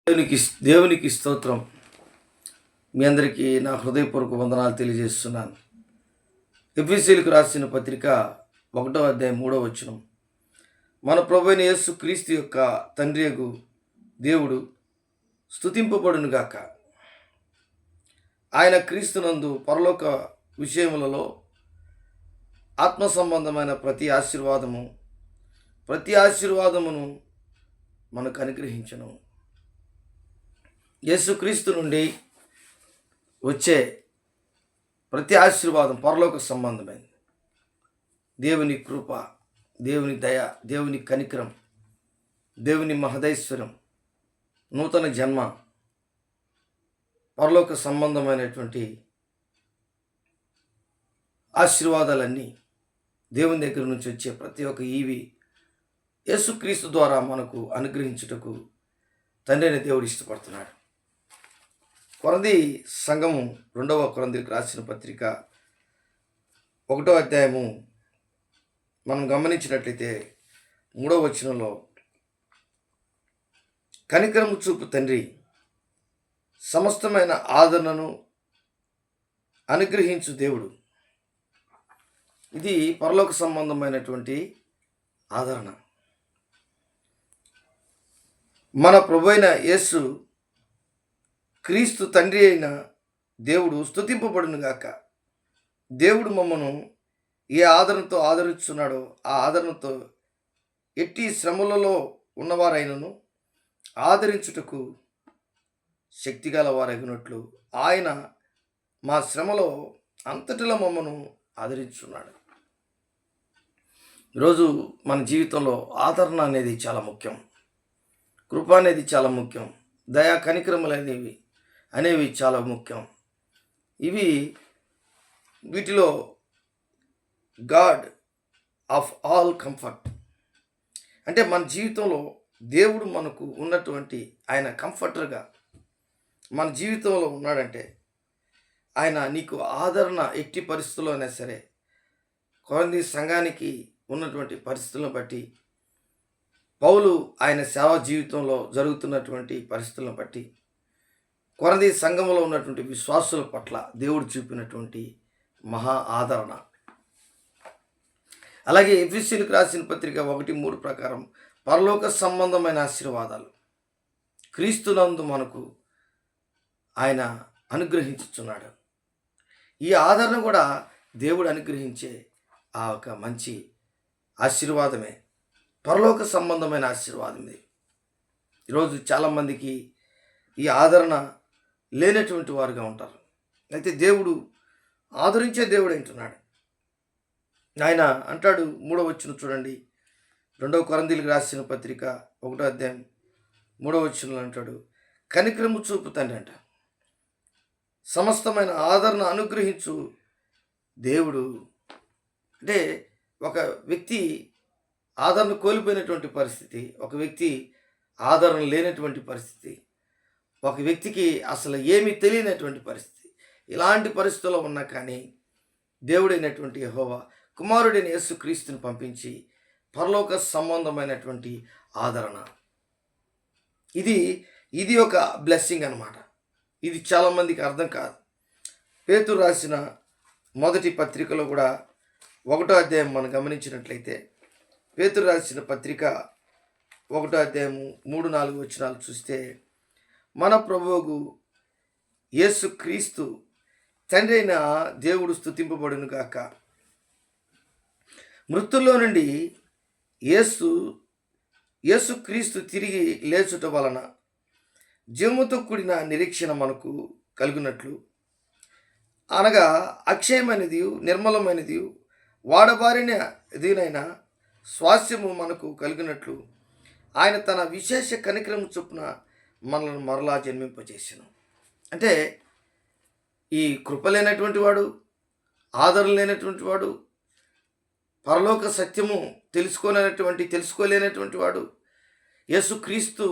దేవునికి స్తోత్రం. మీ అందరికీ నా హృదయపూర్వక వందనాలు తెలియజేస్తున్నాను. ఎఫెసీయులకు రాసిన పత్రిక 1వ అధ్యాయం 3వ వచనం. మన ప్రభువైన యేసు క్రీస్తు యొక్క తండ్రియగు దేవుడు స్తుతింపబడును గాక. ఆయన క్రీస్తునందు పరలోక విషయములలో ఆత్మ సంబంధమైన ప్రతి ఆశీర్వాదమును మనకు అనుగ్రహించను. యేసుక్రీస్తు నుండి వచ్చే ప్రతి ఆశీర్వాదం పరలోక సంబంధమైనది. దేవుని కృప, దేవుని దయ, దేవుని కనికరం, దేవుని మహదైశ్వర్యం, నూతన జన్మ, పరలోక సంబంధమైనటువంటి ఆశీర్వాదాలన్నీ దేవుని దగ్గర నుంచి వచ్చే ప్రతి ఒక్క ఈవి యేసుక్రీస్తు ద్వారా మనకు అనుగ్రహించుటకు తండ్రి అయిన దేవుడు ఇష్టపడుతున్నాడు. కొరంథీ సంఘము 2వ కొరంథీలకు రాసిన పత్రిక 1వ అధ్యాయము మనం గమనించినట్లయితే 3వ వచనంలో, కనికరము చూపు తండ్రి సమస్తమైన ఆదరణను అనుగ్రహించు దేవుడు. ఇది పరలోక సంబంధమైనటువంటి ఆదరణ. మన ప్రభువైన యేసు క్రీస్తు తండ్రి అయిన దేవుడు స్తుతింపబడును గాక. దేవుడు మమ్మను ఏ ఆదరణతో ఆదరిస్తున్నాడో ఆ ఆదరణతో ఎట్టి శ్రమలలో ఉన్నవారైనను ఆదరించుటకు శక్తిగల వారగినట్లు ఆయన మా శ్రమలో అంతటిలో మమ్మను ఆదరించున్నాడు. ఈరోజు మన జీవితంలో ఆదరణ అనేది చాలా ముఖ్యం. కృప అనేది చాలా ముఖ్యం. దయా కనికరములు అనేవి చాలా ముఖ్యం. వీటిలో గాడ్ ఆఫ్ ఆల్ కంఫర్ట్, అంటే మన జీవితంలో దేవుడు మనకు ఉన్నటువంటి ఆయన కంఫర్టర్గా మన జీవితంలో ఉన్నాడంటే, ఆయన నీకు ఆదరణ ఎట్టి పరిస్థితుల్లో అయినా సరే, కొరంథీ సంఘానికి ఉన్నటువంటి పరిస్థితులను బట్టి, పౌలు ఆయన సేవా జీవితంలో జరుగుతున్నటువంటి పరిస్థితులను బట్టి, కొరంథీ సంఘంలో ఉన్నటువంటి విశ్వాసుల పట్ల దేవుడు చూపినటువంటి మహా ఆదరణ. అలాగే ఎఫెసీయులకు రాసిన పత్రిక 1:3 ప్రకారం పరలోక సంబంధమైన ఆశీర్వాదాలు క్రీస్తునందు మనకు ఆయన అనుగ్రహించుచున్నాడు. ఈ ఆదరణ కూడా దేవుడు అనుగ్రహించే ఆ ఒక మంచి ఆశీర్వాదమే, పరలోక సంబంధమైన ఆశీర్వాదం ఇది. ఈరోజు చాలామందికి ఈ ఆదరణ లేనటువంటి వారుగా ఉంటారు. అయితే దేవుడు ఆదరించే దేవుడు అంటున్నాడు. ఆయన అంటాడు, 3వ వచనం చూడండి, 2వ కొరంథీయులకు రాసిన పత్రిక 1వ అధ్యాయం 3వ వచనంలో అంటాడు, కనికరము చూపు తండ్రి అంట సమస్తమైన ఆదరణ అనుగ్రహించు దేవుడు. అంటే ఒక వ్యక్తి ఆదరణ కోల్పోయినటువంటి పరిస్థితి, ఒక వ్యక్తి ఆదరణ లేనటువంటి పరిస్థితి, ఒక వ్యక్తికి అసలు ఏమీ తెలియనటువంటి పరిస్థితి, ఇలాంటి పరిస్థితుల్లో ఉన్నా కానీ దేవుడైనటువంటి యెహోవా కుమారుడైన యేసుక్రీస్తుని పంపించి పరలోక సంబంధమైనటువంటి ఆదరణ, ఇది ఒక బ్లెస్సింగ్ అన్నమాట. ఇది చాలామందికి అర్థం కాదు. పేతురు రాసిన మొదటి పత్రికలో కూడా 1వ అధ్యాయం మనం గమనించినట్లయితే, పేతురు రాసిన పత్రిక 1వ అధ్యాయము 3-4 వచనాలు చూస్తే, మన ప్రభువు యేసు క్రీస్తు తండ్రి అయిన దేవుడు స్తుతింపబడును గాక. మృతుల్లో నుండి యేసుక్రీస్తు తిరిగి లేచుట వలన జీవముతో కూడిన నిరీక్షణ మనకు కలుగునట్లు, అనగా అక్షయమైనది, నిర్మలమైనది, వాడబారినదినైన స్వాస్థ్యము మనకు కలిగినట్లు ఆయన తన విశేష కనికరము చొప్పున మనల్ని మరలా జన్మింపజేసాను. అంటే ఈ కృప లేనటువంటి వాడు, ఆదరణ లేనటువంటి వాడు, పరలోక సత్యము తెలుసుకోలేనటువంటి వాడు, యేసుక్రీస్తు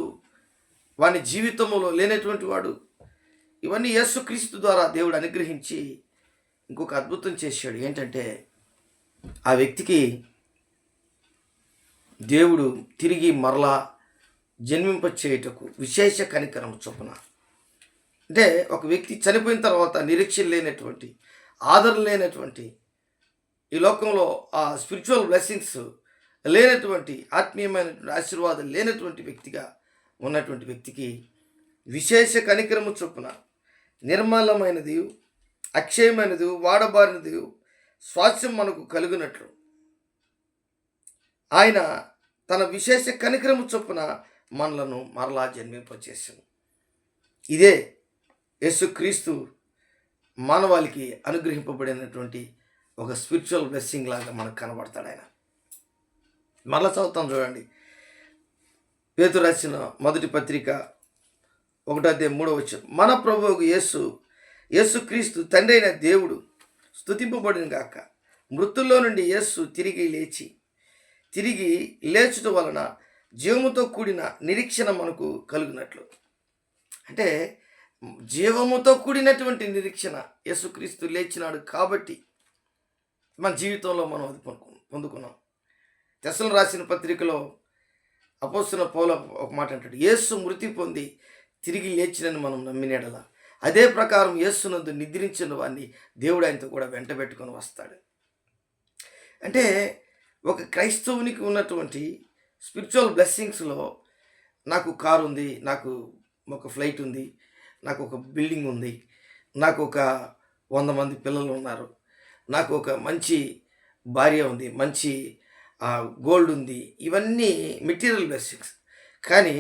వాని జీవితంలో లేనటువంటి వాడు, ఇవన్నీ యేసుక్రీస్తు ద్వారా దేవుడు అనుగ్రహించి ఇంకొక అద్భుతం చేశాడు. ఏంటంటే, ఆ వ్యక్తికి దేవుడు తిరిగి మరలా జన్మింప చేయుటకు విశేష కనికరం చొప్పున. అంటే ఒక వ్యక్తి చనిపోయిన తర్వాత నిరీక్షణ లేనటువంటి, ఆదరణ లేనటువంటి, ఈ లోకంలో ఆ స్పిరిచువల్ బ్లెస్సింగ్స్ లేనటువంటి, ఆత్మీయమైనటువంటి ఆశీర్వాదం లేనటువంటి వ్యక్తిగా ఉన్నటువంటి వ్యక్తికి విశేష కనికరము చొప్పున నిర్మలమైనది, అక్షయమైనది, వాడబారినది స్వాస్థ్యం మనకు కలుగునట్లు ఆయన తన విశేష కనికరము చొప్పున మనలను మరలా జన్మింపచేసాను. ఇదే యేసుక్రీస్తు మానవాళికి అనుగ్రహింపబడినటువంటి ఒక స్పిరిచువల్ బ్లెస్సింగ్ లాగా మనకు కనబడతాడు ఆయన. మరలా చదువుతాం చూడండి. పేతురు రాసిన మొదటి పత్రిక 1:3 మన ప్రభువుకు యేసుక్రీస్తు తండ్రి అయిన దేవుడు స్తుతింపబడిన గాక. మృతుల్లో నుండి యేసు తిరిగి లేచుట వలన జీవముతో కూడిన నిరీక్షణ మనకు కలుగునట్లు. అంటే జీవముతో కూడినటువంటి నిరీక్షణ యేసుక్రీస్తు లేచినాడు కాబట్టి మన జీవితంలో మనం అది పొందుకున్నాం. తెస్సలోనికీయులకు రాసిన పత్రికలో అపోస్తలుడైన పౌలు ఒక మాట అంటాడు, యేసు మృతి పొంది తిరిగి లేచినని మనం నమ్మినడలా అదే ప్రకారం యేసునందు నిద్రించిన వాడిని దేవుడు ఆయనతో కూడా వెంటబెట్టుకొని వస్తాడు. అంటే ఒక క్రైస్తవునికి ఉన్నటువంటి స్పిరిచువల్ బ్లెస్సింగ్స్లో నాకు కారు ఉంది, నాకు ఒక ఫ్లైట్ ఉంది, నాకు ఒక బిల్డింగ్ ఉంది, నాకు ఒక 100 మంది పిల్లలు ఉన్నారు, నాకు ఒక మంచి భార్య ఉంది, మంచి గోల్డ్ ఉంది, ఇవన్నీ మెటీరియల్ బ్లెస్సింగ్స్. కానీ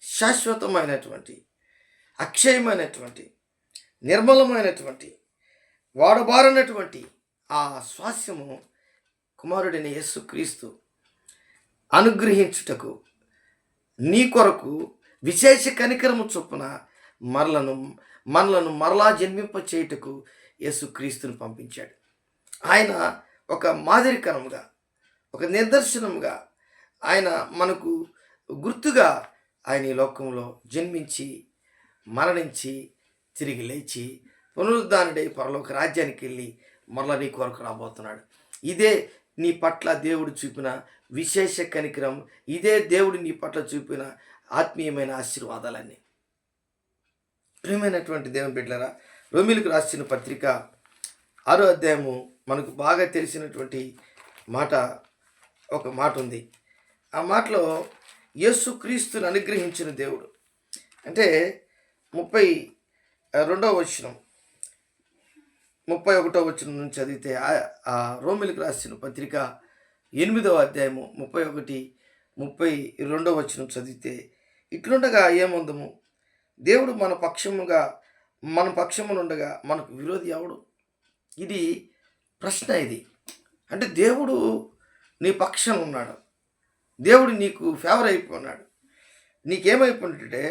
శాశ్వతమైనటువంటి, అక్షయమైనటువంటి, నిర్మలమైనటువంటి, వాడబారనటువంటి ఆ స్వాస్యము కుమారుడైన యేసుక్రీస్తు అనుగ్రహించుటకు నీ కొరకు విశేష కనికరము చొప్పున మనలను మరలా జన్మింప చేయుటకు యేసుక్రీస్తుని పంపించాడు. ఆయన ఒక మాదిరికరముగా, ఒక నిదర్శనముగా, ఆయన మనకు గుర్తుగా ఆయన ఈ లోకంలో జన్మించి, మరణించి, తిరిగి లేచి, పునరుద్ధానుడై పరలోక రాజ్యానికి వెళ్ళి మరలా నీ కొరకు రాబోతున్నాడు. ఇదే నీ పట్ల దేవుడు చూపిన విశేష కనికరం. ఇదే దేవుడు నీ పట్ల చూపిన ఆత్మీయమైన ఆశీర్వాదాలన్నీ. ప్రియమైనటువంటి దేవుని బిడ్డలారా, రోమీయులకు రాసిన పత్రిక 6వ అధ్యాయము మనకు బాగా తెలిసినటువంటి మాట, ఒక మాట ఉంది. ఆ మాటలో యేసుక్రీస్తుని అనుగ్రహించిన దేవుడు అంటే 32వ వచనం 31వ వచనం నుంచి చదివితే, ఆ రోమీయులకు రాసిన పత్రిక 8వ అధ్యాయము 31, 32వ వచనం చదివితే, ఇట్లుండగా ఏమందము, దేవుడు మన పక్షమునుండగా మనకు విరోధి ఎవడు? ఇది ప్రశ్న. ఇది అంటే దేవుడు నీ పక్షం ఉన్నాడు, దేవుడు నీకు ఫేవర్ అయిపోన్నాడు. నీకేమైపోయిందంటే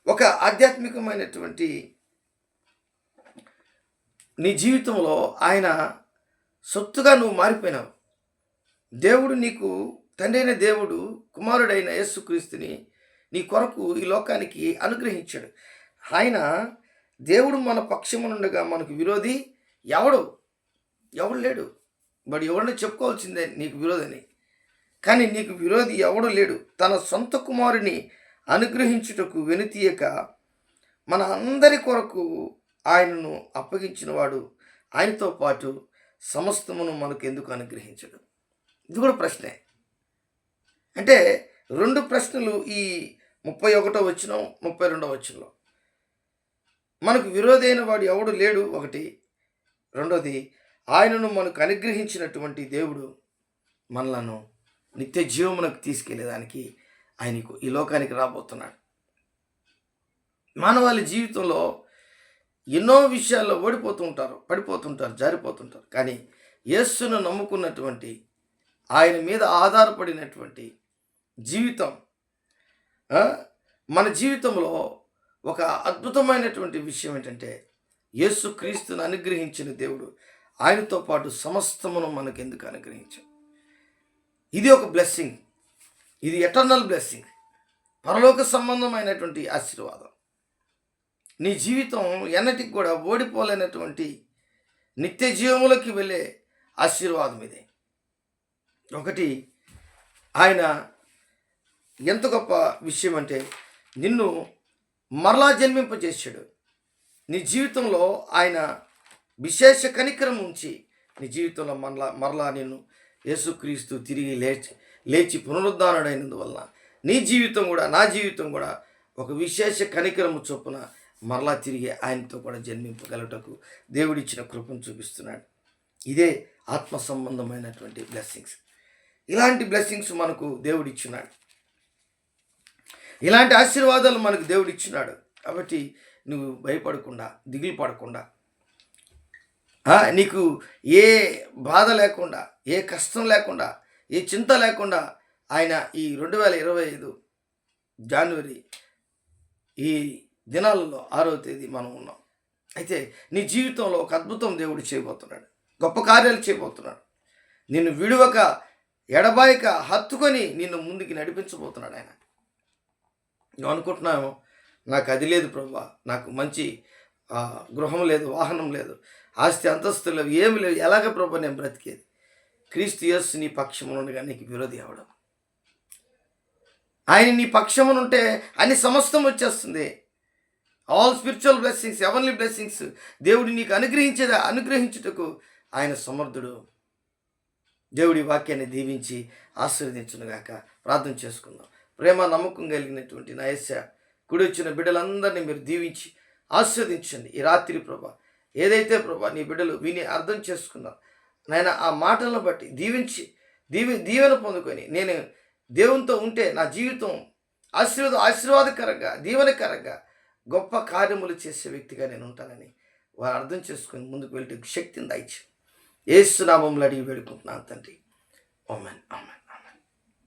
ఒక ఆధ్యాత్మికమైనటువంటి నీ జీవితంలో ఆయన సొత్తుగా నువ్వు మారిపోయినావు. దేవుడు నీకు తండ్రి అయిన దేవుడు కుమారుడైన యేసుక్రీస్తుని నీ కొరకు ఈ లోకానికి అనుగ్రహించాడు. ఆయన దేవుడు మన పక్షమునుండగా మనకు విరోధి ఎవడు లేడు. బట్ ఎవరిని చెప్పుకోవాల్సిందే నీకు విరోధని, కానీ నీకు విరోధి ఎవడు లేడు. తన సొంత కుమారుని అనుగ్రహించుటకు వెనుతీయక మన అందరి కొరకు ఆయనను అప్పగించిన వాడు ఆయనతో పాటు సమస్తమును మనకు ఎందుకు అనుగ్రహించడు? ఇది కూడా ప్రశ్నే. అంటే 2 ప్రశ్నలు ఈ 31వ వచనం 32వ వచనంలో. మనకు విరోధైన వాడు ఎవడు లేడు ఒకటి. రెండోది, ఆయనను మనకు అనుగ్రహించినటువంటి దేవుడు మనలను నిత్య జీవమునకు తీసుకెళ్లేదానికి ఆయనకు ఈ లోకానికి రాబోతున్నాడు. మానవాళి జీవితంలో ఎన్నో విషయాల్లో పడిపోతుంటారు, జారిపోతుంటారు. కానీ యేసును నమ్ముకున్నటువంటి, ఆయన మీద ఆధారపడినటువంటి జీవితం, మన జీవితంలో ఒక అద్భుతమైనటువంటి విషయం ఏంటంటే, యేసుక్రీస్తును అనుగ్రహించిన దేవుడు ఆయనతో పాటు సమస్తమును మనకు ఎందుకు అనుగ్రహించాడు? ఇది ఒక బ్లెస్సింగ్. ఇది ఎటర్నల్ బ్లెస్సింగ్, పరలోక సంబంధమైనటువంటి ఆశీర్వాదం. నీ జీవితం ఎన్నటికి కూడా ఓడిపోలేనటువంటి నిత్య జీవములకి వెళ్ళే ఆశీర్వాదం ఇది. ఒకటి, ఆయన ఎంత గొప్ప విషయం అంటే నిన్ను మరలా జన్మింపజేశాడు. నీ జీవితంలో ఆయన విశేష కనికరం ఉంచి నీ జీవితంలో మరలా నిన్ను యేసుక్రీస్తు తిరిగి లేచి పునరుద్ధానుడైనందువలన నీ జీవితం కూడా నా జీవితం కూడా ఒక విశేష కనికరము చొప్పున మరలా తిరిగి ఆయనతో కూడా జన్మింపగలటకు దేవుడిచ్చిన కృపను చూపిస్తున్నాడు. ఇదే ఆత్మ సంబంధమైనటువంటి బ్లెస్సింగ్స్. ఇలాంటి బ్లెస్సింగ్స్ మనకు దేవుడిచ్చున్నాడు. ఇలాంటి ఆశీర్వాదాలు మనకు దేవుడిచ్చున్నాడు. కాబట్టి నువ్వు భయపడకుండా, దిగులు పడకుండా, నీకు ఏ బాధ లేకుండా, ఏ కష్టం లేకుండా, ఏ చింత లేకుండా ఆయన ఈ 2025 జనవరి ఈ దినాలలో 6వ తేదీ మనం ఉన్నాం. అయితే నీ జీవితంలో ఒక అద్భుతం దేవుడు చేయబోతున్నాడు. గొప్ప కార్యాలు చేయబోతున్నాడు. నిన్ను విడువక, ఎడబాయక, హత్తుకొని నిన్ను ముందుకు నడిపించబోతున్నాడు ఆయన. నువ్వు అనుకుంటున్నావు, నాకు అది లేదు ప్రభువా, నాకు మంచి గృహం లేదు, వాహనం లేదు, ఆస్తి అంతస్తులు లేవు, ఏమి లేవు, ఎలాగ ప్రభు నేను బ్రతికేది? క్రీస్తు యేసు నీ పక్షమునుండగా నీకు విరోధి అవడం. ఆయన నీ పక్షమునుంటే అన్ని సమస్తం వచ్చేస్తుంది. All spiritual blessings, heavenly blessings దేవుడు నీకు అనుగ్రహించుటకు ఆయన సమర్థుడు. దేవుడి వాక్యాన్ని దీవించి ఆశీర్వదించునుగాక. ప్రార్థన చేసుకుందాం. ప్రేమ నమ్మకం కలిగినటువంటి నా యేసయ్య, కూడి వచ్చిన బిడ్డలందరినీ మీరు దీవించి ఆశీర్వదించండి. ఈ రాత్రి ప్రభా, ఏదైతే ప్రభా నీ బిడ్డలు విని అర్థం చేసుకున్నారు నాయన, ఆ మాటలను బట్టి దీవించి దీవెన పొందుకొని నేను దేవునితో ఉంటే నా జీవితం ఆశీర్వాదకరంగా, దీవెనకరంగా, గొప్ప కార్యములు చేసే వ్యక్తిగా నేను ఉంటానని వారు అర్థం చేసుకొని ముందుకు వెళ్ళే శక్తిని దయచేయండి. యేసు నామములో అడిగి వేడుకుంటున్నాను తండ్రి. ఆమేన్, ఆమేన్.